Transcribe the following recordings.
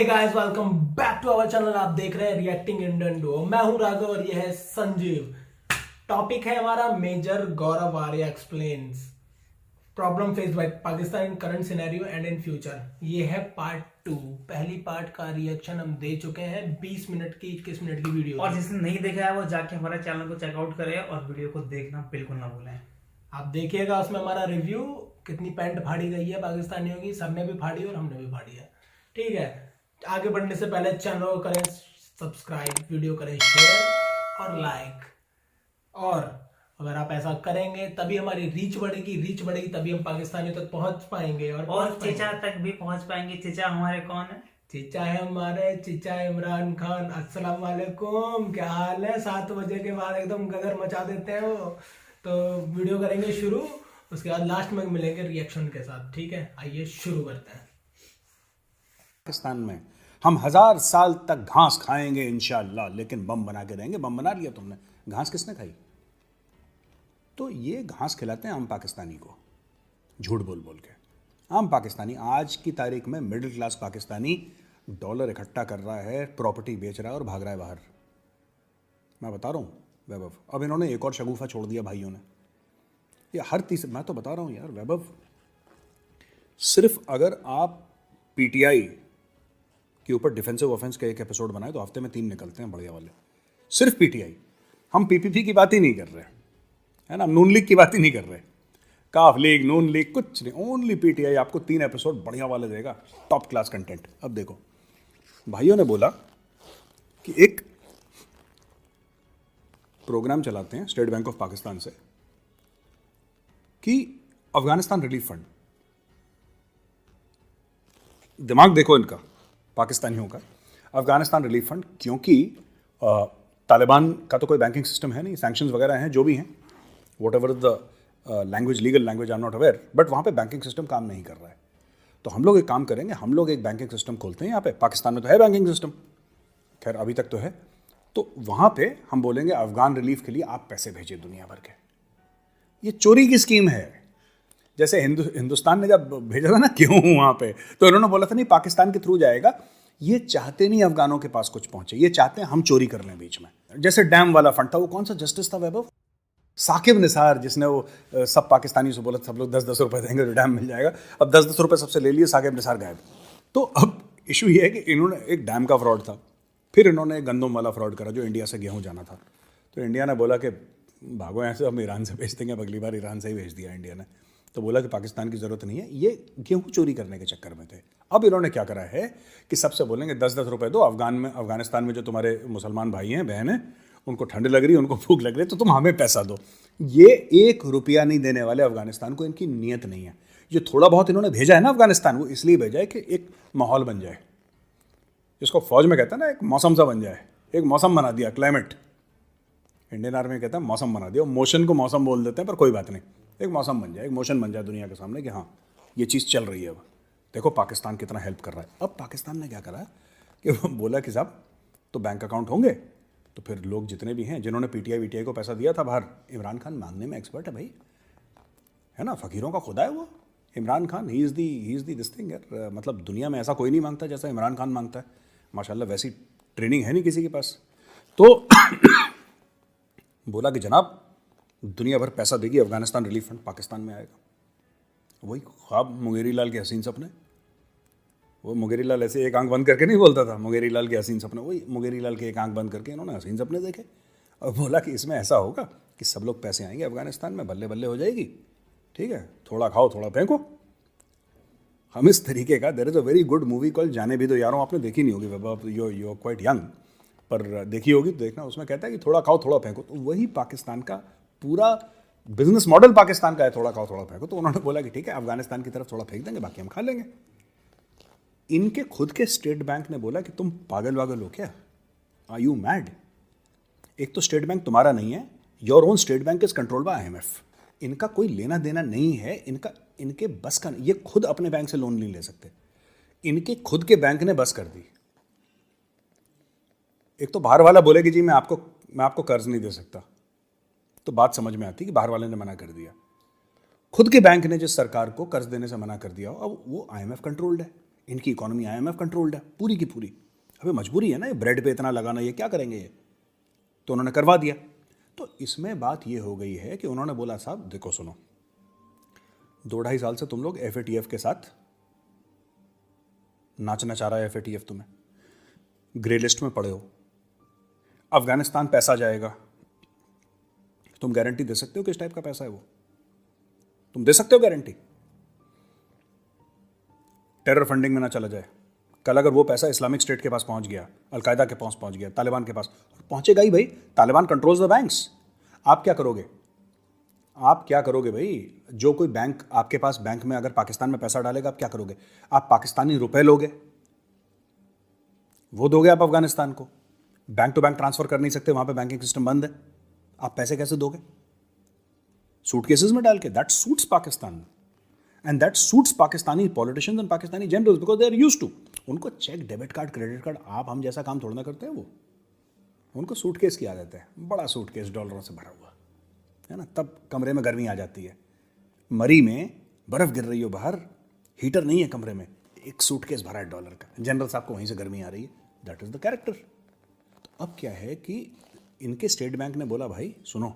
Hey guys, welcome back to our channel. आप देख रहे हैं रिएक्टिंग इंडियन डुओ। मैं हूं राघव और ये है संजीव। टॉपिक है हमारा major Gaurav Arya explains problem face by Pakistan in current scenario and in future. ये है पार्ट 2। पहली पार्ट का रिएक्शन हम दे चुके हैं। 20 मिनट की 21 मिनट की वीडियो, और जिसने नहीं देखा है वो जाके हमारे चैनल को चेकआउट करे और वीडियो को देखना बिल्कुल ना भूलें। आप देखिएगा उसमें हमारा रिव्यू, कितनी पैंट फाड़ी गई है पाकिस्तानियों की। सबने भी फाड़ी और हमने भी फाड़ी है। ठीक है, आगे बढ़ने से पहले चैनल को करें सब्सक्राइब, वीडियो करें शेयर और लाइक। और अगर आप ऐसा करेंगे तभी हमारी रीच बढ़ेगी तभी हम पाकिस्तानियों तक पहुंच पाएंगे और चीचा तक भी पहुंच पाएंगे। चीचा हमारे कौन है? चीचा है हमारे चीचा इमरान खान। अस्सलाम वालेकुम, क्या हाल है? 7 बजे के बाद एकदम गदर मचा देते हैं वो। तो वीडियो करेंगे शुरू, उसके बाद लास्ट में मिलेंगे रिएक्शन के साथ। ठीक है, आइए शुरू करते हैं। पाकिस्तान में हम 1000 साल तक घास खाएंगे इंशाअल्लाह, लेकिन बम बना के रहेंगे। बम बना लिया तुमने, घास किसने खाई? तो ये घास खिलाते हैं आम पाकिस्तानी को, झूठ बोल बोल के। आम पाकिस्तानी आज की तारीख में मिडिल क्लास पाकिस्तानी डॉलर इकट्ठा कर रहा है, प्रॉपर्टी बेच रहा है और भाग रहा है बाहर। मैं बता रहा हूँ वैभव, अब इन्होंने एक और शगुफा छोड़ दिया भाइयों ने। ये हर तीसरे, मैं तो बता रहा हूँ यार वैभव, सिर्फ अगर आप पीटीआई के ऊपर डिफेंसिव ऑफेंस का एक एपिसोड बनाए तो हफ्ते में 3 निकलते हैं बढ़िया वाले। सिर्फ पीटीआई, हम पीपीपी की बात ही नहीं कर रहे, है ना, नून लीग की बात ही नहीं कर रहे, काफ लीग, नून लीग कुछ नहीं, ओनली पीटीआई आपको 3 एपिसोड बढ़िया वाले देगा, टॉप क्लास कंटेंट। अब देखो, भाइयों ने बोला कि एक प्रोग्राम चलाते हैं स्टेट बैंक ऑफ पाकिस्तान से कि अफगानिस्तान रिलीफ फंड। दिमाग देखो इनका, पाकिस्तानियों का। अफगानिस्तान रिलीफ फंड, क्योंकि तालिबान का तो कोई बैंकिंग सिस्टम है नहीं, सैंक्शंस वगैरह हैं जो भी हैं, what ever the language, legal language, I am not aware, but वहाँ पे बैंकिंग सिस्टम काम नहीं कर रहा है। तो हम लोग एक काम करेंगे, हम लोग एक बैंकिंग सिस्टम खोलते हैं यहाँ पे। पाकिस्तान में तो है बैंकिंग सिस्टम, खैर अभी तक तो है। तो वहाँ पे हम बोलेंगे अफगान रिलीफ के लिए आप पैसे भेजिए दुनिया भर के। ये चोरी की स्कीम है। जैसे हिंदुस्तान ने जब भेजा था ना क्यों वहाँ पे, तो इन्होंने बोला था नहीं पाकिस्तान के थ्रू जाएगा। ये चाहते नहीं अफगानों के पास कुछ पहुंचे, ये चाहते हैं हम चोरी कर लें बीच में। जैसे डैम वाला फंड था, वो कौन सा जस्टिस था वैभव? साकिब निसार, जिसने वो सब पाकिस्तानी से बोला सब लोग 10-10 रुपए देंगे तो डैम मिल जाएगा। अब 10-10 रुपए सबसे ले लिए, साकिब निसार गायब। तो अब इशू ये है कि इन्होंने एक डैम का फ्रॉड था, फिर इन्होंने गंदम वाला फ्रॉड करा जो इंडिया से गेहूँ जाना था। तो इंडिया ने बोला कि भागो यहाँ से, हम ईरान से भेज देंगे। अब अगली बार ईरान से ही भेज दिया इंडिया ने। तो बोला कि पाकिस्तान की ज़रूरत नहीं है, ये गेहूँ चोरी करने के चक्कर में थे। अब इन्होंने क्या करा है कि सबसे बोलेंगे 10-10 रुपए दो, अफगानिस्तान में जो तुम्हारे मुसलमान भाई हैं, बहन हैं, उनको ठंड लग रही है, उनको भूख लग रही है, तो तुम हमें पैसा दो। ये 1 रुपया नहीं देने वाले अफगानिस्तान को, इनकी नीयत नहीं है। ये थोड़ा बहुत इन्होंने भेजा है ना अफगानिस्तान, वो इसलिए भेजा है कि एक माहौल बन जाए, जिसको फौज में कहता है ना, एक मौसम सा बन जाए। एक मौसम बना दिया, क्लाइमेट। इंडियन आर्मी कहता है मौसम बना दिया। मोशन को मौसम बोल देते हैं, पर कोई बात नहीं, एक मौसम बन जाए, एक मोशन बन जाए दुनिया के सामने कि हाँ ये चीज़ चल रही है। अब देखो पाकिस्तान कितना हेल्प कर रहा है। अब पाकिस्तान ने क्या करा कि वो बोला कि साहब तो बैंक अकाउंट होंगे, तो फिर लोग जितने भी हैं जिन्होंने पीटीआई वीटीआई को पैसा दिया था बाहर, इमरान खान मांगने में एक्सपर्ट है भाई, है ना, फ़कीरों का खुदा है वो Imran Khan. He is the this thing यार, मतलब दुनिया में ऐसा कोई नहीं मांगता जैसा इमरान खान मांगता है। माशाल्लाह, वैसी ट्रेनिंग है नहीं किसी के पास। तो बोला कि जनाब दुनिया भर पैसा देगी, अफगानिस्तान रिलीफ फंड पाकिस्तान में आएगा। वही ख्वाब मुंगेरी लाल के हसीन सपने। वो मुंगेरी लाल ऐसे एक आंख बंद करके नहीं बोलता था मुंगेरी लाल के हसीन सपने, वही मुंगेरी लाल के एक आंख बंद करके इन्होंने हसीन सपने देखे और बोला कि इसमें ऐसा होगा कि सब लोग पैसे आएंगे अफगानिस्तान में, बल्ले बल्ले हो जाएगी। ठीक है, थोड़ा खाओ थोड़ा फेंको। हम इस तरीके का, there is a very good movie call Jaane Bhi Do Yaaron, आपने देखी नहीं होगी बाबा, यू आर क्वाइट यंग, पर देखी होगी तो देखना। उसमें कहता है कि थोड़ा खाओ थोड़ा फेंको। तो वही पाकिस्तान का पूरा बिजनेस मॉडल पाकिस्तान का है, थोड़ा खाओ थोड़ा फेंको। तो उन्होंने बोला कि ठीक है अफगानिस्तान की तरफ थोड़ा फेंक देंगे, बाकी हम खा लेंगे। इनके खुद के स्टेट बैंक ने बोला कि तुम पागल वागल हो क्या, आर यू मैड? एक तो स्टेट बैंक तुम्हारा नहीं है, your own state bank is controlled by IMF। इनका कोई लेना देना नहीं है, इनके बस का, ये खुद अपने बैंक से लोन नहीं ले सकते, इनके खुद के बैंक ने बस कर दी। एक तो बाहर वाला बोले कि जी मैं आपको कर्ज नहीं दे सकता, तो बात समझ में आती कि बाहर वाले ने मना कर दिया। खुद के बैंक ने जिस सरकार को कर्ज देने से मना कर दिया, अब वो IMF कंट्रोल्ड है। इनकी इकोनॉमी IMF कंट्रोल्ड है पूरी की पूरी। अबे मजबूरी है ना, ये ब्रेड पे इतना लगाना, ये क्या करेंगे ये, तो उन्होंने करवा दिया। तो इसमें बात ये हो गई है कि उन्होंने बोला साहब देखो सुनो, 2-2.5 साल से तुम लोग FATF के साथ नाचना चाह रहा है, FATF तुम्हें ग्रे लिस्ट में पड़े हो, अफगानिस्तान पैसा जाएगा, तुम गारंटी दे सकते हो किस टाइप का पैसा है वो? तुम दे सकते हो गारंटी? टेरर फंडिंग में ना चला जाए। कल अगर वो पैसा इस्लामिक स्टेट के पास पहुंच गया, अलकायदा के पास पहुंच गया, तालिबान के पास पहुंचेगा ही भाई, तालिबान कंट्रोल्स द बैंक्स। आप क्या करोगे? आप क्या करोगे भाई? जो कोई बैंक आपके पास बैंक में अगर पाकिस्तान में पैसा डालेगा, आप क्या करोगे? आप पाकिस्तानी रुपए लोगे, वो दोगे आप अफगानिस्तान को। बैंक टू बैंक ट्रांसफर कर नहीं सकते, वहां पे बैंकिंग सिस्टम बंद है, आप पैसे कैसे दोगे? सूटकेसेस में डाल के। That suits Pakistan and that suits Pakistani politicians and Pakistani generals because they are used to. उनको cheque, debit card, credit card, आप हम जैसा काम थोड़ा ना करते हैं वो। उनको सूटकेस की आदत है, बड़ा सूटकेस डॉलरों से भरा हुआ है ना, तब कमरे में गर्मी आ जाती है। मरी में बर्फ गिर रही हो बाहर, हीटर नहीं है कमरे में, एक सूटकेस भरा है डॉलर का, जनरल साहब को वहीं से गर्मी आ रही है। That is the character. तो अब क्या है कि इनके स्टेट बैंक ने बोला भाई सुनो,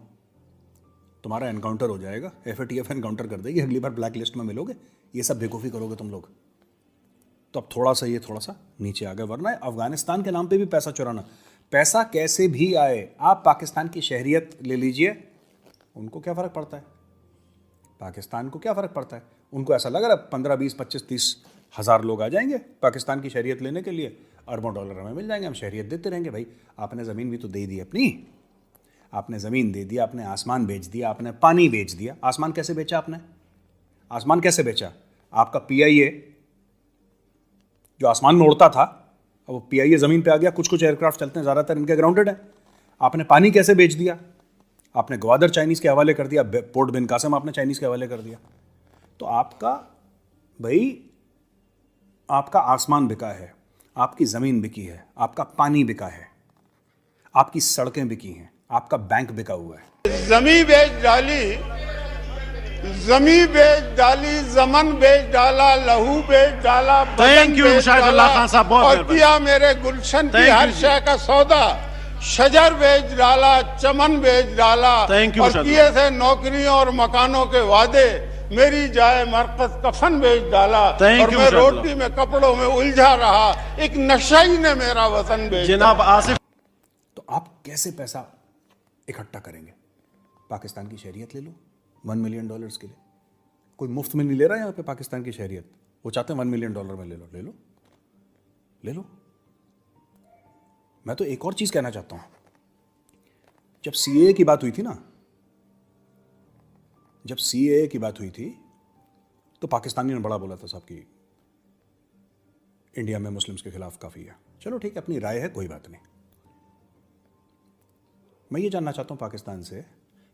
तुम्हारा एनकाउंटर हो जाएगा, FATF एनकाउंटर कर देगी, अगली बार ब्लैक लिस्ट में मिलोगे, ये सब बेवकूफ़ी करोगे तुम लोग। तो अब थोड़ा सा नीचे आ गए, वरना अफगानिस्तान के नाम पे भी पैसा चुराना, पैसा कैसे भी आए, आप पाकिस्तान की शहरियत ले लीजिए, उनको क्या फ़र्क पड़ता है? पाकिस्तान को क्या फ़र्क पड़ता है? उनको ऐसा लग रहा है 15, 20, 25, 30 हज़ार लोग आ जाएंगे पाकिस्तान की शहरियत लेने के लिए, अरबों डॉलर हमें मिल जाएंगे, हम शहरियत देते रहेंगे। भाई आपने ज़मीन भी तो दे दी अपनी, आपने ज़मीन दे दिया, आपने आसमान बेच दिया, आपने पानी बेच दिया। आसमान कैसे बेचा आपने? आसमान कैसे बेचा? आपका PIA जो आसमान में उड़ता था, अब वो PIA ज़मीन पे आ गया, कुछ कुछ एयरक्राफ्ट चलते हैं, ज़्यादातर इनके ग्राउंडेड है। आपने पानी कैसे बेच दिया? आपने ग्वादर चाइनीज़ के हवाले कर दिया, पोर्ट बिन कासिम आपने चाइनीज़ के हवाले कर दिया। तो आपका भाई, आपका आसमान बिका है, आपकी ज़मीन बिकी है, आपका पानी बिका है, आपकी सड़कें बिकी हैं, आपका बैंक बिका हुआ है। जमी बेच डाली, जमी बेच डाली, जमन बेच डाला, लहू बेच डाला, थैंक यू मुशाहिदुल्लाह खान साहब, बहुत और किया मेरे गुलशन की हर शय का सौदा। शजर बेच डाला, चमन बेच डाला, Thank you, और मुशाहिदुल्लाह। किए थे नौकरियों और मकानों के वादे, मेरी जाए मरकज कफन बेच डाला, Thank और you, मैं मुशाहिदुल्लाह। रोटी में कपड़ों में उलझा रहा, एक नशाई ने मेरा वतन बेच जनाब आसिफ, तो आप कैसे पैसा इकट्ठा करेंगे? पाकिस्तान की शहरियत ले लो $1 मिलियन के लिए। कोई मुफ्त में नहीं ले रहा है यहाँ पे पाकिस्तान की शहरियत, वो चाहते हैं $1 मिलियन में ले लो, ले लो, ले लो। मैं तो एक और चीज़ कहना चाहता हूँ, जब CAA की बात हुई थी ना, जब CAA की बात हुई थी तो पाकिस्तानियों ने बड़ा बोला था साहब कि इंडिया में मुस्लिम्स के खिलाफ काफ़ी है। चलो ठीक है, अपनी राय है, कोई बात नहीं। मैं ये जानना चाहता हूँ पाकिस्तान से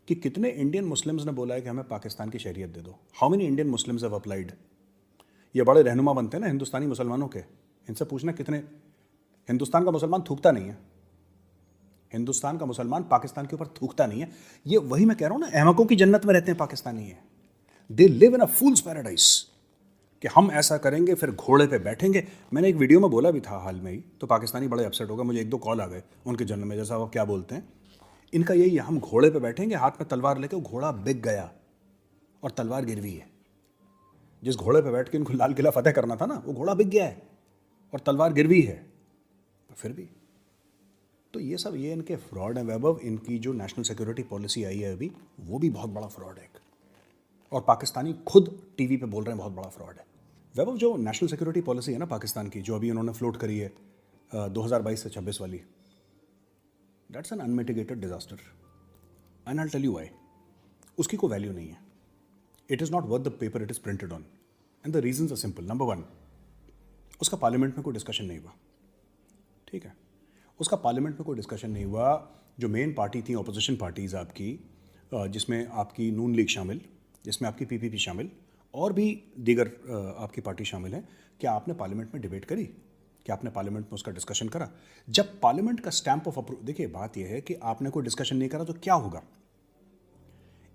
कि कितने इंडियन मुस्लिम्स ने बोला है कि हमें पाकिस्तान की शहरियत दे दो। How many Indian Muslims have applied? ये बड़े रहनुमा बनते हैं ना हिंदुस्तानी मुसलमानों के, इनसे पूछना कितने। हिंदुस्तान का मुसलमान थूकता नहीं है, हिंदुस्तान का मुसलमान पाकिस्तान के ऊपर थूकता नहीं है। ये वही मैं कह रहा हूँ ना, अहमकों की जन्नत में रहते हैं पाकिस्तानी है। They live in a fools paradise कि हम ऐसा करेंगे फिर घोड़े पे बैठेंगे। मैंने एक वीडियो में बोला भी था हाल में ही, तो पाकिस्तानी बड़े अपसेट हो गए, मुझे 1-2 कॉल आ गए उनके जन्म में, जैसा वो क्या बोलते हैं, इनका यही है, हम घोड़े पे बैठेंगे, हाथ में तलवार लेके। वो घोड़ा बिक गया और तलवार गिरवी है। जिस घोड़े पे बैठ के इनको लाल किला फतेह करना था ना, वो घोड़ा बिक गया है और तलवार गिरवी है। तो फिर भी तो ये सब, ये इनके फ्रॉड है वैभव। इनकी जो नेशनल सिक्योरिटी पॉलिसी आई है अभी, वो भी बहुत बड़ा फ्रॉड है। और पाकिस्तानी खुद टीवी पे बोल रहे हैं बहुत बड़ा फ्रॉड है। वैभव, जो नेशनल सिक्योरिटी पॉलिसी है ना पाकिस्तान की, जो अभी उन्होंने फ्लोट करी है 2022 से 26 वाली, that's an unmitigated disaster and I will tell you why. उसकी कोई वैल्यू नहीं है। It is not worth the paper it is printed on and the reasons are simple. Number 1, उसका पार्लियामेंट में कोई डिस्कशन नहीं हुआ। ठीक है, उसका पार्लियामेंट में कोई डिस्कशन नहीं हुआ। जो मेन पार्टी थी, अपोजिशन पार्टीज़ आपकी, जिसमें आपकी नून लीग शामिल, जिसमें आपकी PPP शामिल, और भी दीगर आपकी पार्टी शामिल है, क्या आपने पार्लियामेंट में डिबेट करी? क्या आपने पार्लियामेंट में उसका डिस्कशन करा? जब पार्लियामेंट का स्टैंप ऑफ अप्रूव, देखिए बात यह है कि आपने कोई डिस्कशन नहीं करा तो क्या होगा?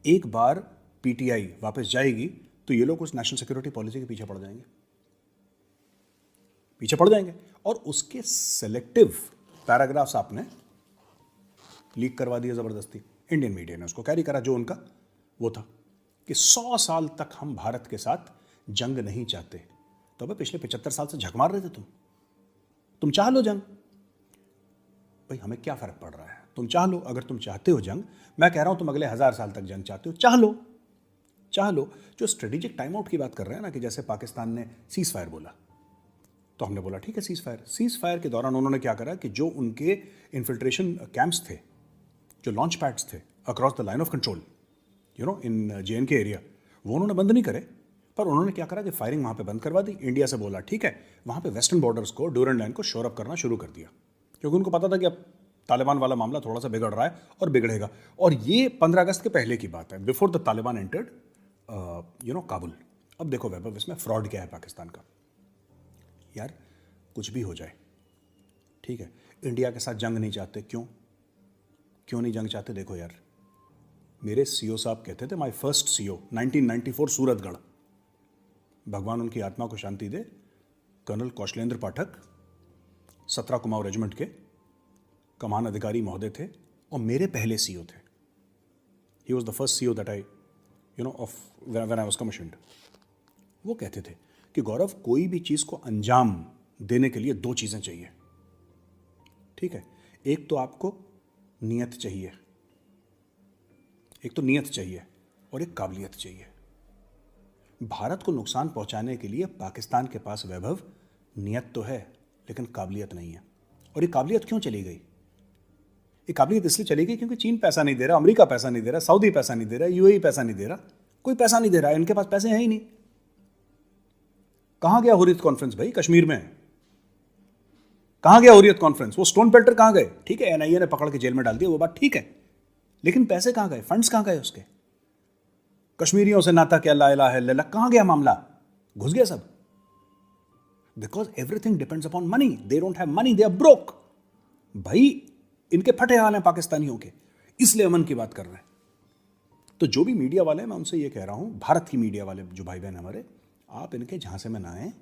एक बार PTI वापस जाएगी तो ये लोग उस नेशनल सिक्योरिटी पॉलिसी के पीछे पड़ जाएंगे। पीछे पड़ जाएंगे। और उसके सेलेक्टिव पैराग्राफ्स आपने लीक करवा दिए ज़बरदस्ती। इंडियन मीडिया ने उसको कैरी करा, जो उनका वो था कि 100 साल तक हम भारत के साथ जंग नहीं चाहते। तो अबे पिछले 75 साल से झक मार रहे थे तुम चाह लो जंग। भाई हमें क्या फ़र्क पड़ रहा है, तुम चाह लो। अगर तुम चाहते हो जंग, मैं कह रहा हूं तुम अगले 1000 साल तक जंग चाहते हो, चाह लो। जो स्ट्रेटेजिक टाइम आउट की बात कर रहे हैं ना, कि जैसे पाकिस्तान ने सीज फायर बोला, तो हमने बोला ठीक है सीज फायर के दौरान उन्होंने क्या करा कि जो उनके इन्फिल्ट्रेशन कैंप्स थे, जो लॉन्च पैड्स थे across the line of control in JNK area, वो उन्होंने बंद नहीं करे, पर उन्होंने क्या करा कि फायरिंग वहाँ पे बंद करवा दी। इंडिया से बोला ठीक है, वहाँ पे वेस्टर्न बॉर्डर्स को, ड्यूरेंट लाइन को शोर अप करना शुरू कर दिया, क्योंकि उनको पता था कि अब तालिबान वाला मामला थोड़ा सा बिगड़ रहा है और बिगड़ेगा। और ये 15 अगस्त के पहले की बात है, before the Taliban entered Kabul. अब देखो वैभव, इसमें फ्रॉड क्या है पाकिस्तान का। यार कुछ भी हो जाए, ठीक है, इंडिया के साथ जंग नहीं चाहते, क्यों नहीं जंग चाहते? देखो यार, मेरे CEO साहब कहते थे, माय फर्स्ट CEO 1994 सूरतगढ़, भगवान उनकी आत्मा को शांति दे, कर्नल कौशलेंद्र पाठक 17 कुमाऊं रेजिमेंट के कमान अधिकारी महोदय थे और मेरे पहले CEO थे। He was the first CEO that I of when I was commissioned. वो कहते थे कि गौरव, कोई भी चीज़ को अंजाम देने के लिए 2 चीज़ें चाहिए, ठीक है। एक तो आपको नियत चाहिए, और एक काबिलियत चाहिए। भारत को नुकसान पहुंचाने के लिए पाकिस्तान के पास वैभव नियत तो है, लेकिन काबिलियत नहीं है। और ये काबिलियत क्यों चली गई? ये काबिलियत इसलिए चली गई क्योंकि चीन पैसा नहीं दे रहा, अमेरिका पैसा नहीं दे रहा, सऊदी पैसा नहीं दे रहा, UAE पैसा नहीं दे रहा, कोई पैसा नहीं दे रहा है। इनके पास पैसे हैं ही नहीं। कहां गया हुर्रियत कॉन्फ्रेंस भाई? कश्मीर में कहां गया हुर्रियत कॉन्फ्रेंस? वो स्टोन पेल्टर कहां गए? ठीक है, NIA ने पकड़ के जेल में डाल दिया, वो बात ठीक है, लेकिन पैसे कहां गए? फंड्स कहां गए उसके? कश्मीरियों से नाता क्या, ला इलाहा इल्लल्लाह, कहां गया मामला? घुस गया सब। Because everything depends upon money. They don't have money, they are broke. भाई इनके फटे हाल हैं पाकिस्तानियों के, इसलिए अमन की बात कर रहे हैं। तो जो भी मीडिया वाले हैं, मैं उनसे ये कह रहा हूं, भारत की मीडिया वाले जो भाई बहन हमारे, आप इनके झांसे में ना आए,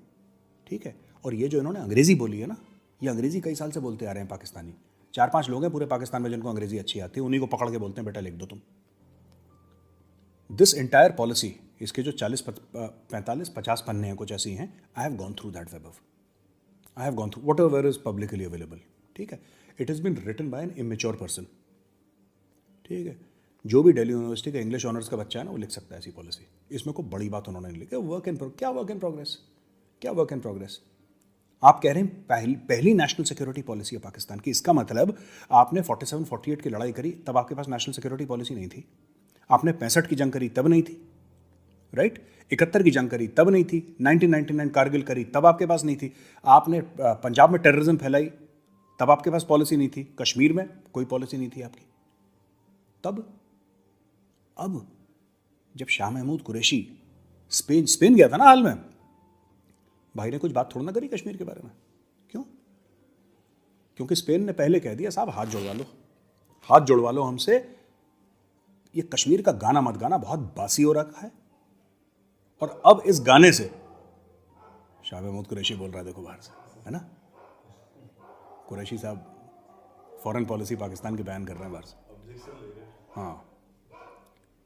ठीक है। और ये जो इन्होंने अंग्रेजी बोली है ना, ये अंग्रेजी कई साल से बोलते आ रहे हैं पाकिस्तानी। 4-5 लोग हैं पूरे पाकिस्तान में जिनको अंग्रेजी अच्छी आती है, उन्हीं को पकड़ के बोलते हैं बेटा लिख दो तुम। दिस एंटायर पॉलिसी, इसके जो 40-45-50 पन्ने हैं, कुछ ऐसी हैं। I have gone through that web, I have gone through whatever is publicly available, ठीक है। It is been written by an immature person, ठीक है। जो भी दिल्ली यूनिवर्सिटी का इंग्लिश ऑनर्स का बच्चा है ना, वो लिख सकता है ऐसी पॉलिसी। इसमें कोई बड़ी बात उन्होंने नहीं लिखी। क्या वर्क इन प्रोग्रेस? आप कह रहे हैं पहली नेशनल सिक्योरिटी पॉलिसी है पाकिस्तान की। इसका मतलब आपने 47-48 की लड़ाई करी, तब आपके पास नेशनल सिक्योरिटी पॉलिसी नहीं थी। आपने 65 की जंग करी, तब नहीं थी, राइट। 71 की जंग करी, तब नहीं थी। 1999 कारगिल करी, तब आपके पास नहीं थी। आपने पंजाब में टेररिज्म फैलाई, तब आपके पास पॉलिसी नहीं थी। कश्मीर में कोई पॉलिसी नहीं थी आपकी तब। अब जब शाह महमूद कुरैशी स्पेन गया था ना हाल में, भाई ने कुछ बात थोड़ा ना करी कश्मीर के बारे में। क्यों? क्योंकि स्पेन ने पहले कह दिया, साहब हाथ जुड़वा लो हमसे, ये कश्मीर का गाना मत गाना, बहुत बासी हो रखा है। और अब इस गाने से शाह महमूद कुरैशी बोल रहा है, देखो बाहर से, है ना। कुरैशी साहब फॉरेन पॉलिसी पाकिस्तान की बयान कर रहे हैं बाहर से। हाँ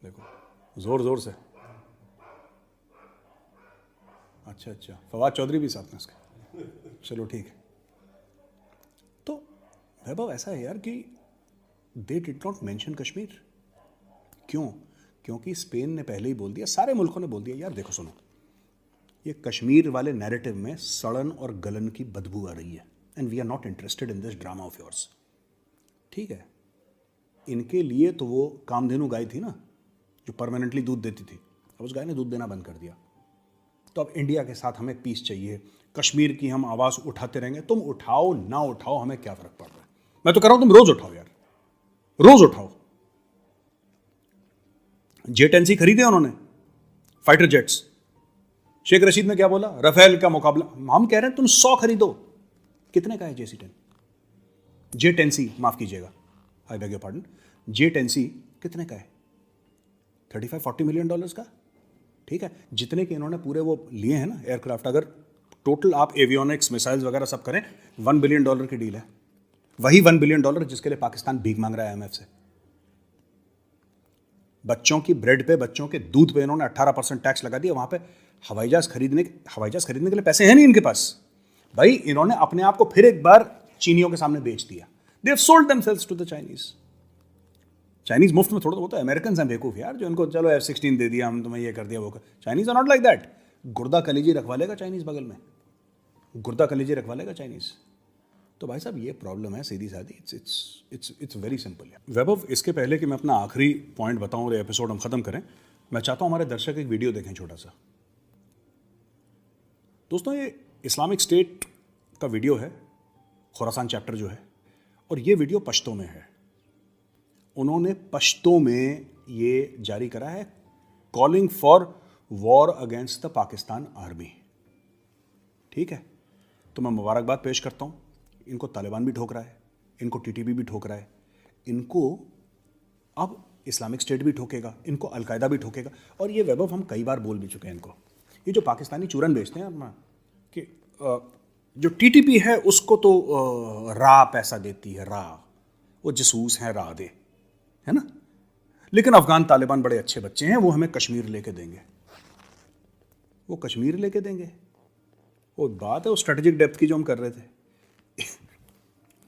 देखो, जोर से। अच्छा, फवाद चौधरी भी साथ में उसके, चलो ठीक है। तो वैभव ऐसा है यार कि they did not mention Kashmir. क्यों? क्योंकि स्पेन ने पहले ही बोल दिया, सारे मुल्कों ने बोल दिया, यार देखो सुनो, ये कश्मीर वाले नैरेटिव में सड़न और गलन की बदबू आ रही है, and we are not interested in this drama of yours, ठीक है। इनके लिए तो वो कामधेनु गाय थी ना, जो परमानेंटली दूध देती थी, अब उस गाय ने दूध देना बंद कर दिया। तो अब इंडिया के साथ हमें पीस चाहिए, कश्मीर की हम आवाज़ उठाते रहेंगे। तुम उठाओ ना उठाओ, हमें क्या फ़र्क पड़ रहा है? मैं तो कह रहा हूं तुम रोज़ उठाओ यार, रोज़ उठाओ। J-10C खरीदे उन्होंने, फाइटर जेट्स। शेख रशीद ने क्या बोला? राफेल का मुकाबला। हम कह रहे हैं तुम 100 खरीदो। कितने का है J-10C? माफ़ कीजिएगा, I beg your pardon, J-10C कितने का है? $35-40 मिलियन का, ठीक है। जितने के इन्होंने पूरे वो लिए हैं ना एयरक्राफ्ट, अगर टोटल आप एवियोनिक्स मिसाइल्स वगैरह सब करें, $1 बिलियन की डील है। वही $1 बिलियन जिसके लिए पाकिस्तान भीख मांग रहा है IMF से। बच्चों की ब्रेड पे, बच्चों के दूध पे इन्होंने 18% टैक्स लगा दिया। वहां पे हवाई जहाज खरीदने के लिए पैसे हैं नहीं इनके पास। भाई इन्होंने अपने आप को फिर एक बार चीनियों के सामने बेच दिया। They have sold themselves to the Chinese मुफ्त में थोड़ा, वो तो अमेरिकन हैं बेवकूफ यार, जो इनको चलो F-16 दे दिया, हम तुम्हें ये कर दिया वो कर। Chinese are not like that. गुर्दा कलेजी रखवा लेगा चाइनीज बगल में, गुर्दा कलेजी रखवा लेगा चाइनीज। तो भाई साहब ये प्रॉब्लम है सीधी सादी। It's very simple. वैभव, इसके पहले कि मैं अपना आखिरी पॉइंट बताऊं और एपिसोड हम खत्म करें, मैं चाहता हूं हमारे दर्शक एक वीडियो देखें छोटा सा। दोस्तों ये इस्लामिक स्टेट का वीडियो है, खुरासान चैप्टर जो है, और ये वीडियो पश्तो में है। उन्होंने पश्तो में ये जारी करा है, calling for war against the Pakistan army. ठीक है, तो मैं मुबारकबाद पेश करता हूं। इनको तालिबान भी ठोक रहा है, इनको TTP भी ठोक रहा है, इनको अब इस्लामिक स्टेट भी ठोकेगा, इनको अलकायदा भी ठोकेगा। और ये वैभव हम कई बार बोल भी चुके हैं इनको, ये जो पाकिस्तानी चूरन बेचते हैं अपना, कि जो TTP है उसको तो रा पैसा देती है, रा, वो जसूस हैं, रा दे, है ना। लेकिन अफगान तालिबान बड़े अच्छे बच्चे हैं, वो हमें कश्मीर लेके देंगे, वो कश्मीर लेके देंगे। वो बात है वो स्ट्रेटेजिक डेप्थ की जो हम कर रहे थे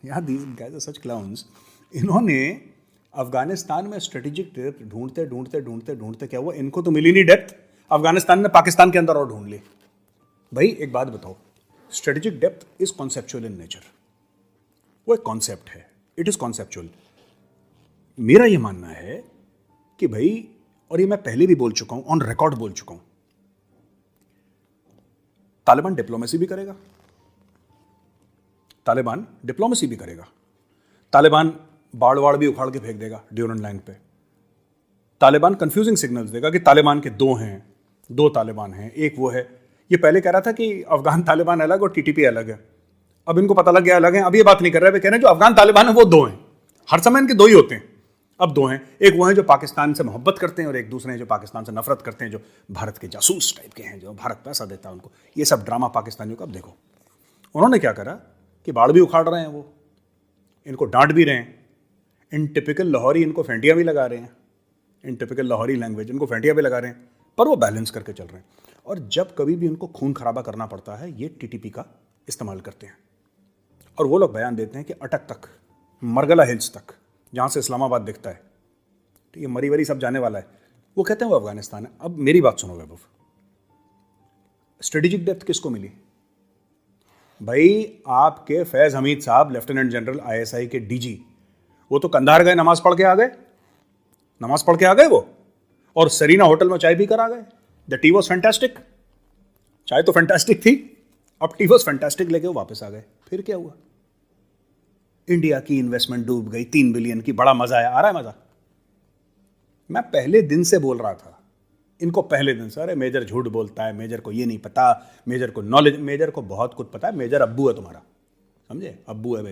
यार, these guys are such clowns. इन्होंने अफगानिस्तान में स्ट्रेटेजिक डेप्थ ढूंढते क्या हुआ, इनको तो मिली नहीं डेप्थ, अफगानिस्तान ने पाकिस्तान के अंदर और ढूंढ ली। भाई एक बात बताओ, strategic depth is conceptual in nature, वो एक कॉन्सेप्ट है, इट इज कॉन्सेप्चुअल। मेरा ये मानना है कि भाई, और ये मैं पहले भी बोल चुका हूं, ऑन रिकॉर्ड बोल चुका हूं, तालिबान डिप्लोमेसी भी करेगा, तालिबान डिप्लोमेसी भी करेगा, तालिबान बाड़ भी उखाड़ के फेंक देगा ड्यूरन लाइन पे, तालिबान कंफ्यूजिंग सिग्नल्स देगा कि तालिबान के दो तालिबान हैं, एक वो है, ये पहले कह रहा था कि अफगान तालिबान अलग और TTP अलग है, अब इनको पता लग गया अलग है, अब ये बात नहीं कर रहे, वे कह रहे हैं जो अफगान तालिबान है वो दो हैं, हर समय इनके दो ही होते हैं, अब दो हैं, एक वो हैं जो पाकिस्तान से मोहब्बत करते हैं और एक दूसरे हैं जो पाकिस्तान से नफरत करते हैं, जो भारत के जासूस टाइप के हैं, जो भारत पैसा देता है उनको। ये सब ड्रामा पाकिस्तानियों का। अब देखो उन्होंने क्या करा कि बाड़ भी उखाड़ रहे हैं, वो इनको डांट भी रहे हैं, इन टिपिकल लाहौरी इनको फेंटियाँ भी लगा रहे हैं, इन टिपिकल लाहौरी लैंग्वेज इनको फेंटियाँ भी लगा रहे हैं, पर वो बैलेंस करके चल रहे हैं। और जब कभी भी उनको खून खराबा करना पड़ता है, ये TTP का इस्तेमाल करते हैं। और वो लोग बयान देते हैं कि अटक तक, मरगला हिल्स तक, जहाँ से इस्लामाबाद दिखता है, तो ये मरी वरी सब जाने वाला है, वो कहते हैं वो अफगानिस्तान है। अब मेरी बात सुनो वैभव, स्ट्रेटेजिक डेप्थ किसको मिली? भाई आपके फैज़ हमीद साहब, लेफ्टिनेंट जनरल ISI के DG, वो तो कंधार गए, नमाज पढ़ के आ गए वो, और सरीना होटल में चाय पी कर आ गए। द टी वॉज फैंटास्टिक, चाय तो फैंटास्टिक थी, अब टी वॉज फैंटास्टिक लेके वो वापस आ गए। फिर क्या हुआ? इंडिया की इन्वेस्टमेंट डूब गई 3 बिलियन की, बड़ा मजा आया। आ रहा है मजा? मैं पहले दिन से बोल रहा था इनको, पहले दिन से, अरे मेजर झूठ बोलता है, मेजर को ये नहीं पता, मेजर को नॉलेज, मेजर को बहुत कुछ पता है, मेजर अब्बू है तुम्हारा, समझे? अब्बू है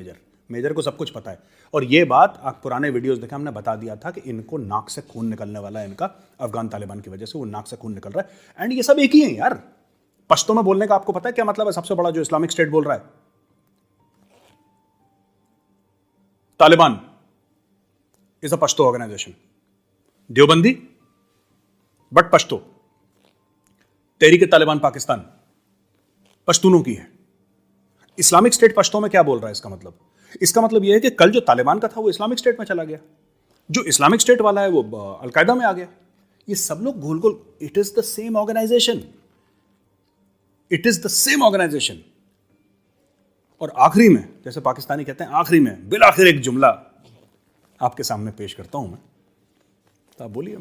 मेजर को सब कुछ पता है। और ये बात आप पुराने वीडियोस देखें, हमने बता दिया था कि इनको नाक से खून निकलने वाला है इनका, अफगान तालिबान की वजह से वो नाक से खून निकल रहा है। एंड ये सब एक ही है यार। पश्तो में बोलने का आपको पता है क्या मतलब है? सबसे बड़ा जो इस्लामिक स्टेट बोल रहा है, Taliban is a Pashto organisation, Deobandi but Pashto, Tehreek Taliban Pakistan पश्तूनों की है। इस्लामिक स्टेट पश्तो में क्या बोल रहा है? इसका मतलब यह है कि कल जो तालिबान का था वो इस्लामिक स्टेट में चला गया, जो इस्लामिक स्टेट वाला है वो अलकायदा में आ गया। ये सब लोग गोल गोल, it is the same organisation, it is the same organisation. और आखिरी में, जैसे पाकिस्तानी कहते हैं, आखिरी में बिलाखिर एक जुमला आपके सामने पेश करता हूं मैं, तो आप बोलिए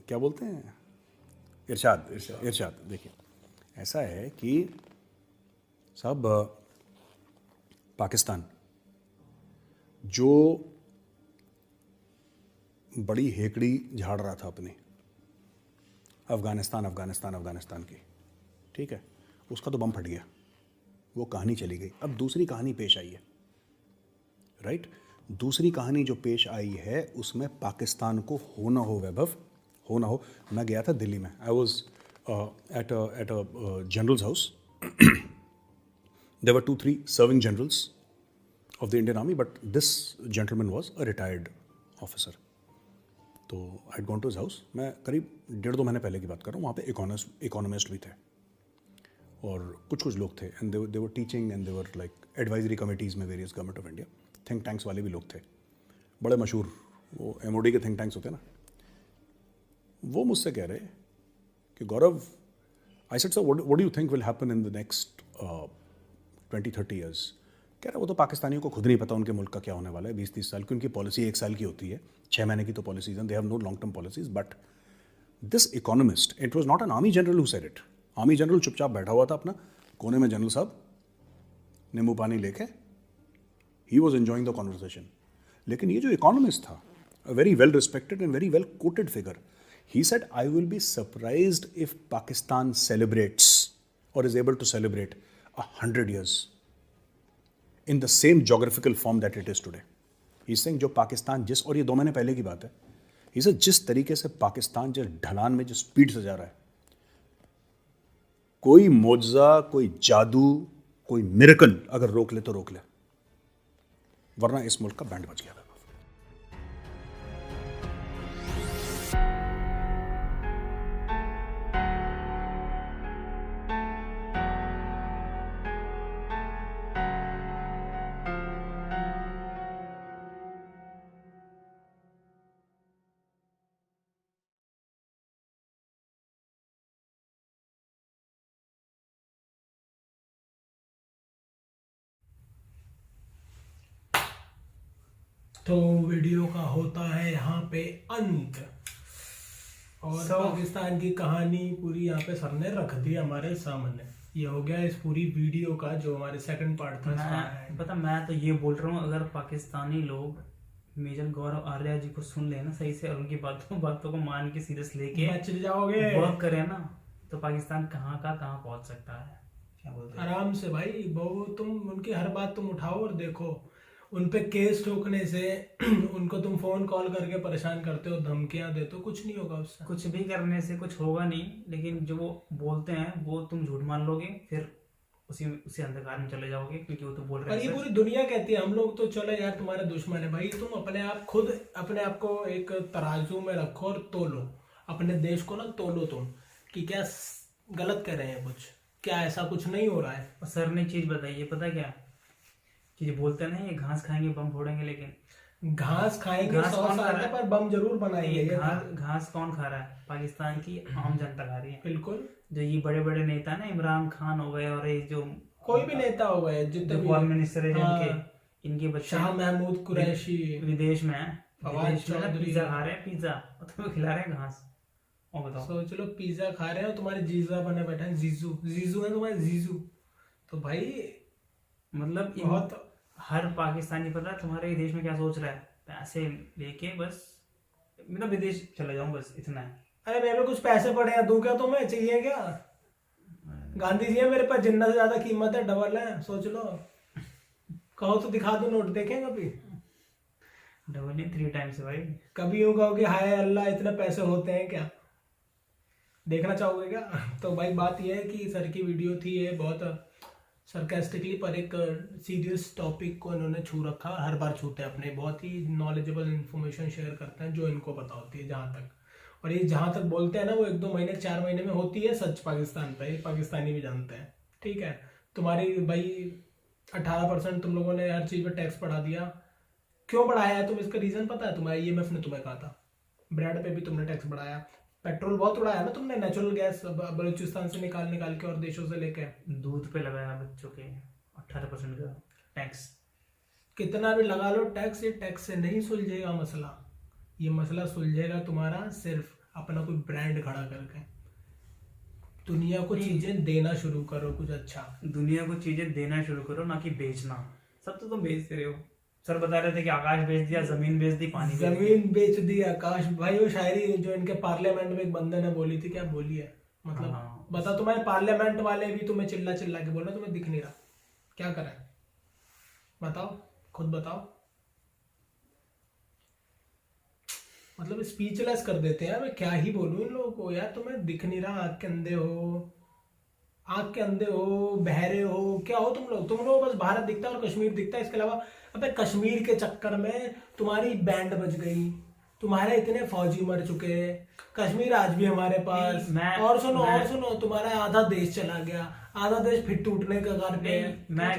क्या बोलते हैं? इरशाद। देखिए ऐसा है कि सब पाकिस्तान जो बड़ी हेकड़ी झाड़ रहा था अपनी अफगानिस्तान की, ठीक है, उसका तो बम फट गया, वो कहानी चली गई। अब दूसरी कहानी पेश आई है, राइट? दूसरी कहानी जो पेश आई है उसमें पाकिस्तान को हो ना हो वैभव, हो ना हो। मैं गया था दिल्ली में, I was at a generals house There were 2-3 serving generals of the Indian Army, but this gentleman was a retired officer. तो I gone to his house. मैं करीब 1.5-2 महीने पहले की बात कर रहा हूँ. वहाँ पे इकोनॉमिस्ट भी थे और कुछ लोग थे, and they were teaching and they were like advisory committees में various government of India. Think tanks वाले भी लोग थे, बड़े मशहूर, वो MOD के थिंक टैंक्स होते हैं ना. वो मुझसे कह रहे कि Gaurav, I said sir what do you think will happen in the next 20-30 years. कह रहा वो तो पाकिस्तानियों को खुद नहीं पता उनके मुल्क का क्या होने वाला है 20-30 साल की. उनकी पॉलिसी 1 साल की होती है, 6 महीने की तो पॉलिसीज हैं, they have no long term policies. But this economist, it was not an army general who said it. Army general चुपचाप बैठा हुआ था अपना कोने में, जनरल साहब नींबू पानी लेके, he was enjoying the conversation. लेकिन ये जो इकोनॉमिस्ट था, a very well respected and very well quoted figure, he said, I will be surprised if Pakistan celebrates or is able to celebrate 100 years in the same geographical form that it is today. He's saying जो पाकिस्तान जिस, और ये 2 महीने पहले की बात है, he said जिस तरीके से पाकिस्तान जिस ढलान में, जिस स्पीड से जा रहा है, कोई मौजज़ा, कोई जादू, कोई मिरेकल अगर रोक ले तो रोक ले, वरना इस मुल्क का बैंड बज गया. तो वीडियो का होता है यहाँ पे अंत, और पाकिस्तान की कहानी पूरी यहाँ पे सर ने रख दी हमारे सामने. ये हो गया इस पूरी वीडियो का जो हमारे सेकंड पार्ट था. मैं तो ये बोल रहा हूँ, अगर पाकिस्तानी लोग मेजर गौरव आर्या जी को सुन लेना सही से और उनकी बातों को मान के सीरियस लेके बच जाओगे, वर्क करे ना, तो पाकिस्तान कहाँ पहुंच सकता है. क्या बोलते हैं? आराम से भाई. वो तुम उनकी हर बात तुम उठाओ और देखो, उन पे केस ठोकने से उनको तुम फोन कॉल करके परेशान करते हो, धमकियां देते हो, कुछ नहीं होगा उससे. कुछ भी करने से कुछ होगा नहीं, लेकिन जो वो बोलते हैं वो तुम झूठ मान लोगे, फिर उसी अंधकार में चले जाओगे, क्योंकि वो तो बोल रहे हैं. और ये पूरी दुनिया कहती है, हम लोग तो चलो यार तुम्हारे दुश्मन है भाई. तुम अपने आप को एक तराजू में रखो और तोलो, अपने देश को ना तोलो तुम, कि क्या गलत कर रहे हैं, कुछ क्या ऐसा कुछ नहीं हो रहा है. और सर ने चीज बताई है, पता क्या, कि जो बोलते हैं ना, ये घास खाएंगे बम फोड़ेंगे, लेकिन घास खाएंगे, घास कौन खा रहा है? पर बम जरूर बनाएंगे. घास कौन खा रहा है? पाकिस्तान की आम जनता खा रही है. बिल्कुल. जो ये बड़े बड़े नेता ना, इमरान खान हो गए, और ये जो कोई भी नेता हो गए, जितने भी फॉरेन मिनिस्टर है, हाँ, इनके बच्चे शाह महमूद कुरैशी विदेश में हैं, फवाद चौधरी पिज्जा खा रहे हैं, पिज्जा, और तुम्हें खिला रहे हैं घास. और बताओ, सोच लो, पिज्जा खा रहे हैं और तुम्हारे जीजा बने बैठे हैं, जीजू है तुम्हारे जीजू. तो भाई मतलब बहुत, हर पाकिस्तानी पता है तुम्हारे देश में क्या सोच रहा है, पैसे लेके बस मैं विदेश चला जाऊं, बस इतना है. अरे मेरे पे कुछ पैसे पड़े हैं, दूं क्या तुम्हें, चाहिए क्या? गांधी जी है मेरे पास, जिन्ना से ज्यादा कीमत है, डबल है, सोच लो. कहो तो दिखा दो नोट, देखें कभी? डबल नहीं, 3 टाइम्स भाई. कभी यूं कहो कि हाय अल्लाह इतने पैसे होते हैं क्या? देखना चाहोगे क्या? तो भाई बात यह है कि सर की वीडियो थी ये बहुत सरकास्टिकली, पर एक सीरियस टॉपिक को इन्होंने छू रखा. हर बार छूते हैं अपने, बहुत ही नॉलेजेबल इन्फॉर्मेशन शेयर करते हैं जो इनको पता होती है जहाँ तक. और ये जहाँ तक बोलते हैं ना, वो 1-2 महीने 4 महीने में होती है सच पाकिस्तान पे, पाकिस्तानी भी जानते हैं. ठीक है, तुम्हारी भाई 18% तुम लोगों ने हर चीज़ पे टैक्स बढ़ा दिया. क्यों बढ़ाया है? तुम इसका रीज़न पता है तुम्हें? IMF ने तुम्हें कहा था. ब्रेड पे भी तुमने टैक्स बढ़ाया, पेट्रोल बहुत उड़ाया ना तुमने, नेचुरल गैस बलूचिस्तान से निकाल के और देशों से लेके. दूध पे लगाया बच्चों के 18% का टैक्स. कितना भी लगा लो टैक्स, ये टैक्स से नहीं सुलझेगा मसला. ये मसला सुलझेगा तुम्हारा सिर्फ अपना कोई ब्रांड खड़ा करके. दुनिया को चीजें देना शुरू करो, कुछ अच्छा. दुनिया को चीजें देना शुरू करो, ना कि बेचना. सब तो तुम बेचते रहे हो. सर बता रहे थे कि आकाश बेच दिया, जमीन बेच दी, पानी जमीन बेच दी, आकाश. भाई वो शायरी जो इनके पार्लियामेंट में एक बंदे ने बोली थी, क्या बोली है मतलब? हाँ, बता, तुम्हारे पार्लियामेंट वाले भी तुम्हें चिल्ला के बोल रहे, तुम्हें दिख नहीं रहा, क्या करें? बताओ, खुद बताओ. मतलब स्पीचलेस कर देते हैं. मैं क्या ही बोलूं इन लोगों को यार. तुम्हें दिख नहीं रहा, आँख के अंधे हो, आंख के अंधे हो, बहरे हो, क्या हो तुम लोग बस भारत दिखता है और कश्मीर दिखता है, इसके अलावा अबे कश्मीर के चक्कर में तुम्हारी बैंड बज गई, तुम्हारे इतने फौजी मर चुके, कश्मीर आज भी हमारे पास, नहीं, और सुनो तुम्हारा आधा देश चला गया, आधा देश फिर टूटने का कगार पे है। मैं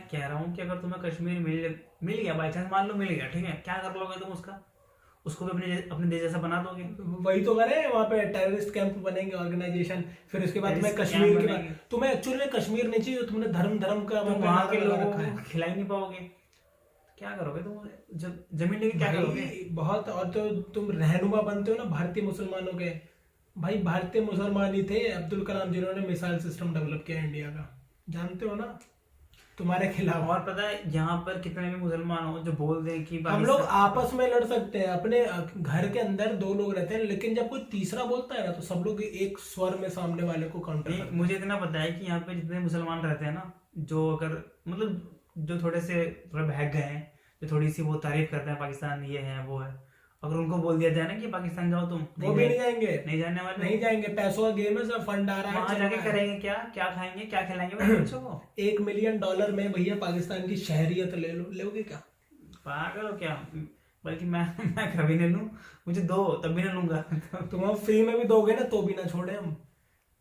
कह रहा हूँ कि अगर तुम्हें कश्मीर मिल गया, बाई चांस मान लो मिल गया, ठीक है, क्या कर लोगे तुम उसको भी अपने देश जैसा बना दोगे? वही तो करे, वहाँ पे टेररिस्ट कैंप बनेंगे, ऑर्गेनाइजेशन, फिर उसके बाद तुम्हें कश्मीर के बाद तुम्हें एक्चुअली में कश्मीर नहीं चाहिए, तुमने धर्म का वहाँ के लोगों को खिला ही नहीं पाओगे, क्या करोगे तुम? जब जमीन लेके क्या करोगे? बहुत, और तो तुम रहनुमा बनते हो ना भारतीय मुसलमानों के, भाई भारतीय मुसलमान ही थे अब्दुल कलाम जिन्होंने मिसाइल सिस्टम डेवलप किया इंडिया का, जानते हो ना, तुम्हारे खिलाफ। और पता है यहाँ पर कितने भी मुसलमान हो जो बोल दें कि हम लोग आपस में लड़ सकते हैं, अपने घर के अंदर 2 लोग रहते हैं, लेकिन जब कोई तीसरा बोलता है ना तो सब लोग एक स्वर में सामने वाले को काउंटर करते हैं। मुझे इतना पता है कि यहाँ पे जितने मुसलमान रहते हैं ना, जो अगर मतलब जो थोड़े से थोड़ा बहक गए हैं, जो थोड़ी सी वो तारीफ करते हैं पाकिस्तान ये है वो है, अगर उनको बोल दिया जाए ना कि पाकिस्तान जाओ तुम, वो भी नहीं जाएंगे, नहीं जाने वाले, नहीं जाएंगे, पैसों का गेम है, सब फंड आ रहा है, वहां जाके करेंगे क्या खाएंगे, क्या खिलाएंगे बच्चों को? $1 मिलियन में भैया पाकिस्तान की शहरियत लोगे क्या? पागल हो क्या? बल्कि मैं कभी नहीं लूं, मुझे दो तब भी नहीं लूंगा। तुम फ्री में भी दोगे ना तो भी ना छोड़े हम।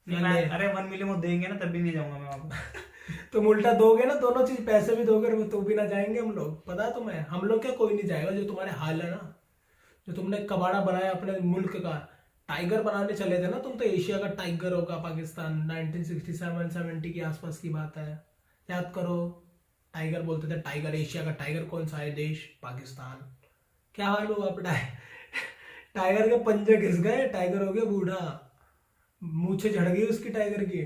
अरे 1 मिलियन वो देंगे ना तब भी नहीं जाऊंगा मैं वहां पर। तुम उल्टा दोगे ना, दोनों चीज, पैसे भी दोगे तो भी ना जाएंगे हम लोग, पता है तुम्हें? हम लोग क्या, कोई नहीं जाएगा। जो तुम्हारे हाल है ना, जो तुमने कबाड़ा बनाया अपने मुल्क का, टाइगर बनाने चले थे ना तुम, तो एशिया का टाइगर होगा पाकिस्तान। 1967-70 के आसपास की बात है, याद करो। टाइगर बोलते थे, टाइगर, एशिया का टाइगर कौन सा है देश? पाकिस्तान। क्या हाल हुआ अब? टाइगर के पंजे घिस गए, टाइगर हो गया बूढ़ा, मूछें झड़ गई उसकी टाइगर की।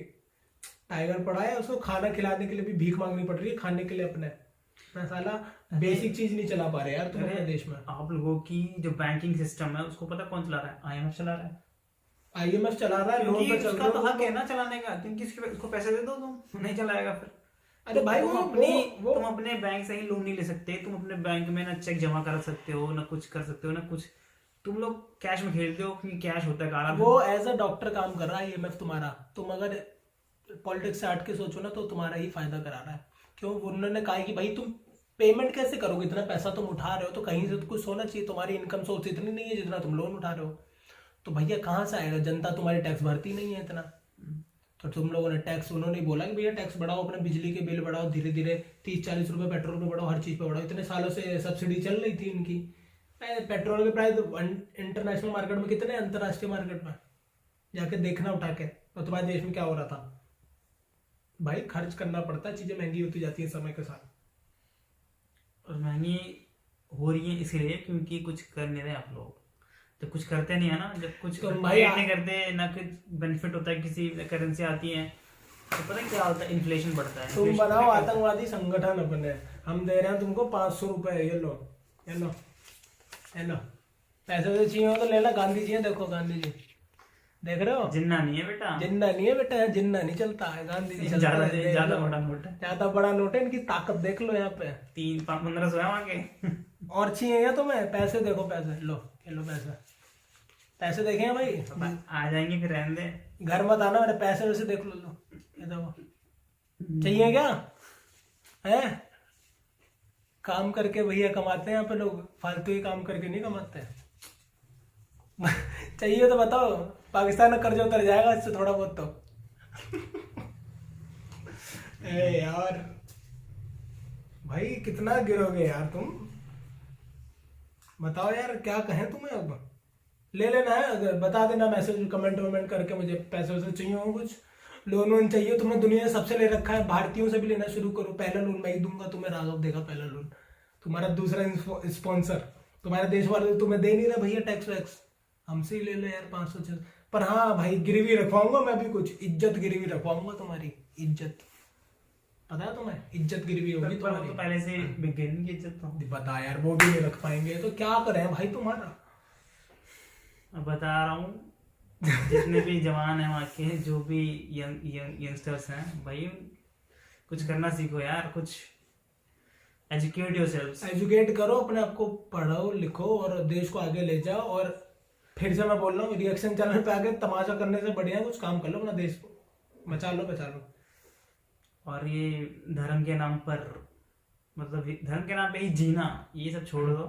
टाइगर पड़ा है, उसको खाना खिलाने के लिए भी भीख मांगनी पड़ रही है, खाने के लिए अपने। साला बेसिक चीज नहीं चला पा रहे यार तुम अपने देश में। आप लोगों की जो बैंकिंग सिस्टम है उसको पता कौन चला रहा है? IMF चला रहा है। IMF चला रहा है, लोन पे चल रहा है, तो हक है ना चलाने का, क्योंकि उसको पैसे दे दो, तुम नहीं चलाएगा फिर। अरे भाई तुम अपने बैंक से ही लोन नहीं ले सकते, तुम अपने बैंक में ना चेक जमा कर सकते हो, ना कुछ कर सकते हो, ना कुछ। तुम लोग कैश में खेलते हो क्योंकि कैश होता है काला। वो एज अ डॉक्टर काम कर रहा है IMF तुम्हारा। तुम अगर पॉलिटिक्स से हट के सोचो ना तो तुम्हारा ही फायदा करा रहा है। क्यों? उन्होंने कहा कि भाई तुम पेमेंट कैसे करोगे? इतना पैसा तुम उठा रहे हो तो कहीं से तो कुछ होना चाहिए। तुम्हारी इनकम सोर्स इतनी नहीं है जितना तुम लोन उठा रहे हो, तो भैया कहाँ से आएगा? जनता तुम्हारी टैक्स भरती नहीं है इतना, तो तुम लोगों ने टैक्स, उन्होंने बोला कि भैया टैक्स बढ़ाओ, अपने बिजली के बिल बढ़ाओ, धीरे धीरे 30-40 रुपए पेट्रोल पे बढ़ाओ, हर चीज़ पे बढ़ाओ। इतने सालों से सब्सिडी चल रही थी इनकी। पेट्रोल के प्राइस इंटरनेशनल मार्केट में कितने, अंतर्राष्ट्रीय मार्केट में जाके देखना उठा के, और तुम्हारे देश में क्या हो रहा था? भाई खर्च करना पड़ता है, चीजें महंगी होती जाती है समय के साथ। और महंगी हो रही है इसलिए क्योंकि कुछ कर नहीं रहे आप लोग। जब कुछ करते नहीं है ना, जब कुछ भाई नहीं करते ना, कुछ बेनिफिट होता है, किसी करेंसी आती है तो पता क्या होता है? इन्फ्लेशन बढ़ता है। तुम बनाओ आतंकवादी संगठन अपने, हम दे रहे हैं तुमको 500 रुपए, ये लो ये लो ये लो। पैसे तो चाहिए हो तो ले ला। गांधी जी है, देखो गांधी जी, देख रहे हो? जिन्ना नहीं है बेटा, जिन्ना नहीं है बेटा, जिन्ना नहीं चलता है। गांधी जी ज्यादा बड़ा नोट है, ज्यादा बड़ा नोट है। इनकी ताकत देख लो यहाँ पे, 3-5-15 है वहाँ के। और चाहिए क्या तुम्हें? पैसे देखो, पैसे लो, ये लो पैसे। पैसे देखे हैं भाई? आ जाएंगे फिर, रहने दे, घर मत आना मेरे। पैसे वैसे देख लो, लो ये देखो। चाहिए क्या है? काम करके भैया कमाते हैं यहाँ पे लोग, फालतू ही काम करके नहीं कमाते। चाहिए तो बताओ, पाकिस्तान का कर्ज उतर जाएगा इससे थोड़ा बहुत तो। यार भाई कितना गिरोगे यार तुम, बताओ यार क्या कहें तुम्हें। अब ले लेना है, अगर बता देना मैसेज कमेंट वमेंट करके, मुझे पैसे वैसे चाहिए हो, कुछ लोन वोन चाहिए। तुमने दुनिया में सबसे ले रखा है, भारतीयों से भी लेना शुरू करो। पहला लोन मैं ही दूंगा तुम्हें, राघव देगा पहला लोन। तुम्हारा दूसरा स्पॉन्सर तुम्हारे देश वाले तुम्हें दे नहीं रहे भैया टैक्स वैक्स, हमसे ही ले लो यार 500। पर हाँ भाई, गिरवी रखवाऊंगा मैं भी, कुछ इज्जत गिरवी रखवाऊंगा, तुम्हारी इज्जत। पता है तुम्हें? इज्जत गिरवी होगी तुम्हारी। तो पहले से बिगेन की इज्जत तो बता यार, वो भी नहीं रख पाएंगे तो क्या करें भाई तुम्हारा। अब बता रहा हूँ, जितने भी जवान हैं वहाँ के, जो भी यंगस्टर्स हैं भाई, कुछ करना सीखो यार, कुछ एजुकेट योरसेल्व्स। एजुकेट करो अपने आप को, पढ़ो लिखो और देश को आगे ले जाओ। और फिर से मैं बोल रहा हूँ, रिएक्शन चैनल पे आके तमाशा करने से बढ़िया कुछ काम कर लो अपना देश को। बचा लो। और ये धर्म के नाम पर, मतलब धर्म के नाम पे ही जीना, ये सब छोड़ दो,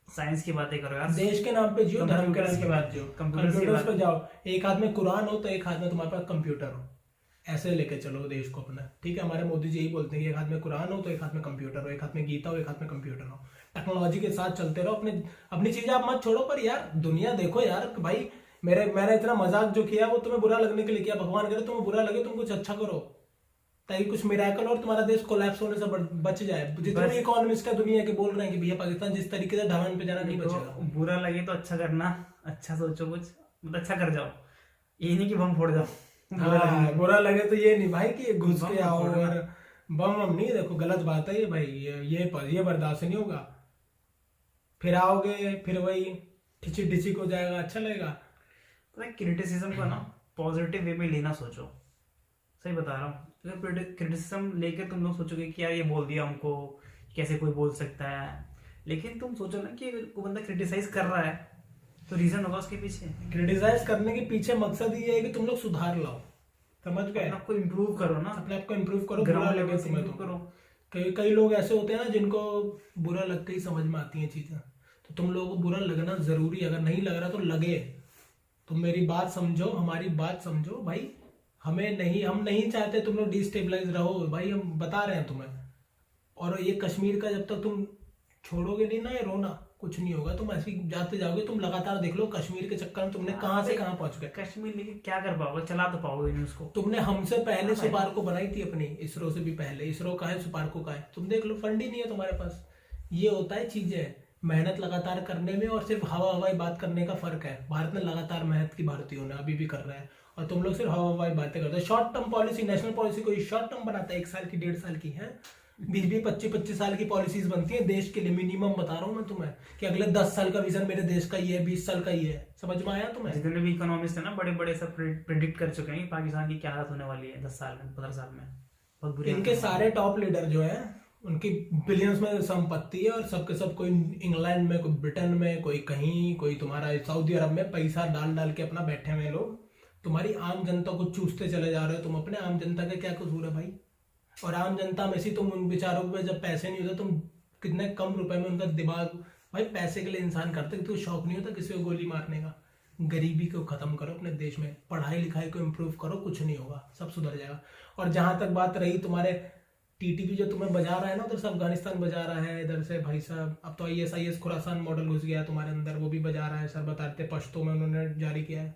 साइंस की बातें करो यार। देश के नाम पे जियो, धर्म के नाम पे बात जियो। कंप्यूटर्स पे जाओ, एक हाथ में कुरान हो तो एक हाथ में तुम्हारे पास कंप्यूटर हो, ऐसे लेके चलो देश को अपना, ठीक है। हमारे मोदी जी यही बोलते हैं कि एक हाथ में कुरान हो तो एक हाथ में कंप्यूटर हो, एक हाथ में गीता हो एक हाथ में कंप्यूटर हो। टेक्नोलॉजी के साथ चलते रहो, अपनी चीजें आप मत छोड़ो। पर यार दुनिया देखो यार भाई, मैंने इतना मजाक जो किया वो तुम्हें बुरा लगने के लिए किया। भगवान करे तुम्हें बुरा लगे, तुम कुछ अच्छा करो ताकि कुछ मिराकल और तुम्हारा देश कोलैप्स होने से बच जाए। जितने भी इकोनॉमिस्ट है दुनिया के बोल रहे हैं कि भैया पाकिस्तान जिस तरीके से ढलान पे जाना नहीं बचेगा। बुरा लगे तो अच्छा करना, अच्छा सोचो, कुछ मतलब अच्छा कर जाओ, ये नहीं कि बम फोड़ जाओ। बुरा लगे तो ये नहीं भाई कि घुस के आओ और बम नहीं, देखो गलत बात है ये भाई, ये बर्दाश्त नहीं होगा। फिर आओगे फिर वही ढिचिक हो जाएगा, अच्छा लगेगा। क्रिटिसिज्म को ना पॉजिटिव वे में लेना सोचो, सही बता रहा हूँ। क्रिटिसिज्म लेके तुम लोग सोचोगे कि यार ये बोल दिया हमको, कैसे कोई बोल सकता है, लेकिन तुम सोचो ना कि वो बंदा क्रिटिसाइज कर रहा है तो रीजन होगा उसके पीछे। क्रिटिसाइज करने के पीछे मकसद ये है कि तुम लोग सुधार लाओ, समझ गए, अपने आपको इम्प्रूव करो ना, अपने आप को इम्प्रूव करो। बुरा बुरा लगे लगे तो तुम्हें improve तो करो। कई लोग ऐसे होते हैं ना जिनको बुरा लगते ही समझ में आती है चीजें, तो तुम लोगों को बुरा लगना जरूरी है। अगर नहीं लग रहा तो लगे, तुम मेरी बात समझो, हमारी बात समझो भाई। हम नहीं चाहते तुम लोग डिस्टेबलाइज रहो भाई, हम बता रहे हैं तुम्हें। और ये कश्मीर का जब तक तुम छोड़ोगे नहीं ना ये रोना, कुछ नहीं होगा। तुम ऐसे ही जाते जाओगे, तुम लगातार देख लो कश्मीर के चक्कर में तुमने कहां से कहां पहुंच गए। कश्मीर लेके क्या कर पाओगे, चला तो पाओगे नहीं उसको। तुमने हमसे पहले सुपार्को बनाई थी अपनी, इसरो से भी पहले। इसरो का है, सुपार्को का है, तुम देख लो, फंड ही नहीं है तुम्हारे पास। ये होता है चीजें, मेहनत लगातार करने में और सिर्फ हवाई बात करने का फर्क है। भारत ने लगातार मेहनत की, भारतीयों ने अभी भी कर रहा है, और तुम लोग सिर्फ हवाई बातें करते हो। Short term policy, national policy कोई शॉर्ट टर्म बनाता है, 1 साल की 1.5 साल की है, 20-20, 25-25 साल की पॉलिसीज बनती है देश के लिए। मिनिमम बता रहा हूँ मैं तुम्हें कि अगले 10 साल का विजन मेरे देश का ये है, 20 साल का ये है। समझ में आया तुम्हें? जितने भी इकोनॉमिस्ट है ना बड़े बड़े सब प्रिडिक्ट कर चुके हैं कि पाकिस्तान की क्या हालत होने वाली है 10 साल में, 15 साल में। बहुत बुरी इनके सारे टॉप लीडर जो है उनकी बिलियंस में संपत्ति है, और सबके सब कोई इंग्लैंड में, कोई ब्रिटेन में, कोई कहीं, कोई तुम्हारा सऊदी अरब में पैसा डाल के अपना बैठे हुए लोग। तुम्हारी आम जनता को चूसते चले जा रहे हो तुम अपने। आम जनता का क्या कसूर है भाई? और आम जनता में से तुम उन बेचारों पे जब पैसे नहीं होते, तुम कितने कम रुपए में उनका दिमाग, भाई पैसे के लिए इंसान करते, तो शौक नहीं होता किसी को गोली मारने का। गरीबी को खत्म करो अपने देश में, पढ़ाई लिखाई को इम्प्रूव करो, कुछ नहीं होगा, सब सुधर जाएगा। और जहां तक बात रही तुम्हारे टीटीपी जो तुम्हें बजा रहा है ना, उधर से अफगानिस्तान बजा रहा है, इधर से भाई साहब अब तो ISIS खुरासान मॉडल घुस गया तुम्हारे अंदर, वो भी बजा रहा है। सर बताते पश्तो में उन्होंने जारी किया है।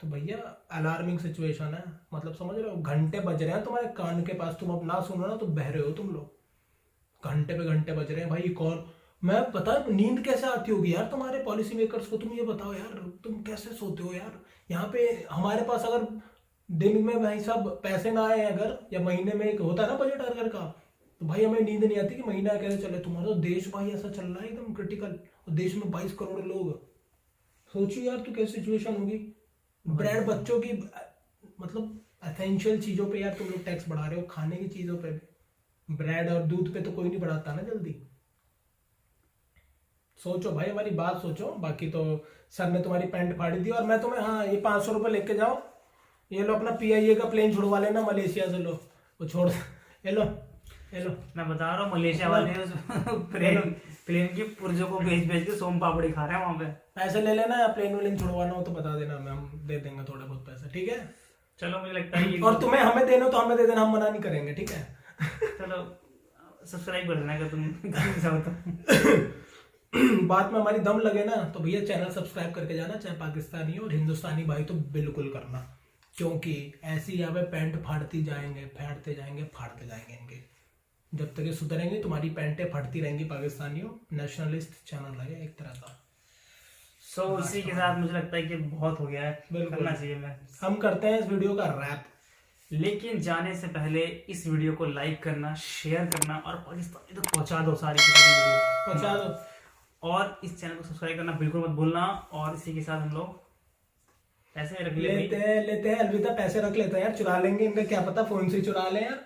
तो भैया अलार्मिंग सिचुएशन है, मतलब समझ रहे हो, घंटे बज रहे हैं तुम्हारे कान के पास, तुम अब ना सुनो ना तो बह रहे हो तुम लोग। घंटे पे घंटे बज रहे हैं भाई। कौन, मैं पता नींद कैसे आती होगी यार तुम्हारे पॉलिसी मेकर्स को? तुम ये बताओ यार, तुम कैसे सोते हो यार? यहाँ पे हमारे पास अगर दिन में भाई साहब पैसे ना आए अगर, या महीने में एक होता है ना बजट हर घर का, तो भाई हमें नींद नहीं आती कि महीना कैसे चले। तुम्हारा तो देश भाई ऐसा चल रहा है एकदम क्रिटिकल, और देश में 22 करोड़ लोग। सोचिए यार तो कैसी सिचुएशन होगी। ब्रेड बच्चों की, मतलब एसेंशियल चीजों पे यार तुम लोग टैक्स बढ़ा रहे हो, खाने की चीजों पे भी। ब्रेड और दूध पे तो कोई नहीं बढ़ाता ना जल्दी। सोचो भाई, हमारी बात सोचो। बाकी तो सर ने तुम्हारी पैंट फाड़ी दी, और मैं तुम्हें, हाँ ये 500 रुपये लेके जाओ, ये लो अपना PIA का प्लेन छुड़वा लेना मलेशिया से, लो वो छोड़, ये लो। मैं बता रहा हूँ मलेशिया वाले प्लेन के पुर्जों को भेज के सोम पापड़ी खा रहे हैं वहां पे। पैसे ले लेना, या प्लेन व्लेन छुड़वाना हो तो बता देना, हम दे देंगे थोड़ा बहुत पैसा, ठीक है? चलो मुझे लगता है और तुम्हें हमें देना तो हमें दे देना, हम मना नहीं करेंगे, ठीक है? चलो सब्सक्राइब कर देना अगर तुम बात में हमारी दम लगे ना, तो भैया चैनल सब्सक्राइब करके जाना, चाहे पाकिस्तानी और हिंदुस्तानी भाई तो बिल्कुल करना, क्योंकि ऐसी यहाँ पे पैंट फाड़ते जाएंगे इनके। जब तक ये सुधरेंगे तुम्हारी पैंटें फटती रहेंगी पाकिस्तानियों। नेशनलिस्ट चैनल है एक तरह का। सो इसी के साथ मुझे लगता है कि बहुत हो गया है, करना चाहिए। मैं हम करते हैं इस वीडियो का रैप, लेकिन जाने से पहले इस वीडियो को लाइक करना, शेयर करना, और पाकिस्तान तक पहुंचा दो, सारी वीडियो पहुंचा दो, और इस चैनल को सब्सक्राइब करना बिल्कुल मत भूलना। और इसी के साथ हम लोग पैसे रख लेते हैं अलविदा, पैसे रख लेते हैं यार, चुरा लेंगे इनका क्या पता, फोन से चुरा ले यार।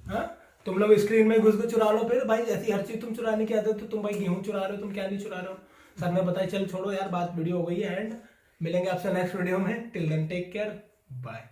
हाँ तुम लोग स्क्रीन में घुस के चुरा लो, फिर भाई ऐसी हर चीज तुम चुराने की आदत, तो तुम भाई गेहूं चुरा रहे हो, तुम क्या नहीं चुरा रहे हो। सर ने बताया, चल छोड़ो यार, बात वीडियो हो गई है एंड। मिलेंगे आपसे नेक्स्ट वीडियो में, till then take care, bye.